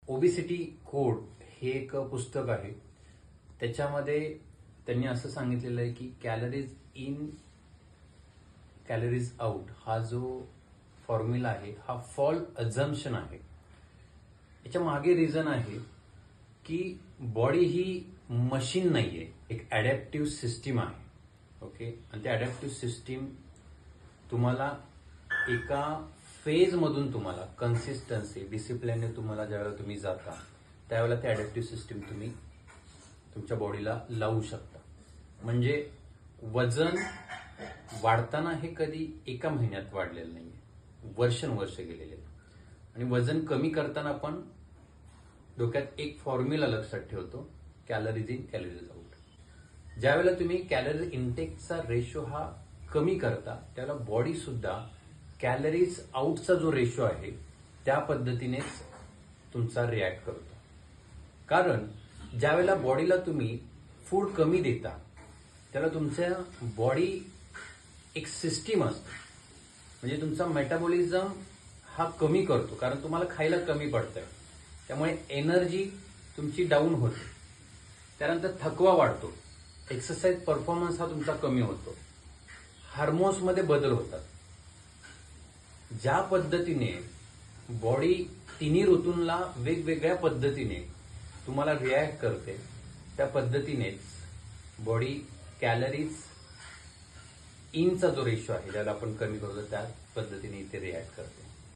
Obesity code हे एक पुस्तक आहे. त्याच्यामध्ये त्यांनी असं सांगितलेलं आहे की कॅलरीज इन कॅलरीज आउट हा जो फॉर्म्युला आहे हा फॉल अझम्पशन आहे. याच्या मागे रिझन आहे की बॉडी ही मशीन नाहीये, एक अडॅप्टिव्ह सिस्टीम आहे. ओके, आणि त्या अडॅप्टिव्ह सिस्टीम तुम्हाला एका फेज मधून तुम्हाला कन्सिस्टन्सी डिसिप्लिनने तुम्हाला ज्यावेळेला तुम्ही जाता त्यावेळेला ते अडॅप्टिव्ह सिस्टीम तुम्ही तुमच्या बॉडीला लावू शकता. म्हणजे वजन वाढताना हे कधी एका महिन्यात वाढलेलं नाहीये, वर्षानुवर्ष गेलेले. आणि वजन कमी करताना पण डोक्यात एक फॉर्म्युला लक्षात ठेवतो, कॅलरीज इन कॅलरीज आउट. ज्यावेळेला तुम्ही कॅलरी इनटेकचा रेशो हा कमी करता त्यावेळेला बॉडी सुद्धा कॅलरीज आउटचा जो रेशो आहे त्या पद्धतीनेच तुमचा रिॲक्ट करतो. कारण ज्यावेळेला बॉडीला तुम्ही फूड कमी देता त्याला तुमच्या बॉडी एक सिस्टीम असते, म्हणजे तुमचा मेटाबॉलिझम हा कमी करतो. कारण तुम्हाला खायला कमी पडतंय, त्यामुळे एनर्जी तुमची डाऊन होते. त्यानंतर थकवा वाढतो, एक्सरसाइज परफॉर्मन्स हा तुमचा कमी होतो, हार्मोन्समध्ये बदल होतात. ज्या पद्धतीने बॉडी तिन्ही ऋतूंना वेगवेगळ्या पद्धतीने तुम्हाला रिॲक्ट करते त्या पद्धतीनेच बॉडी कॅलरीज इनचा जो रेशो आहे ज्याला आपण कमी करतो त्या पद्धतीने इथे रिॲक्ट करते.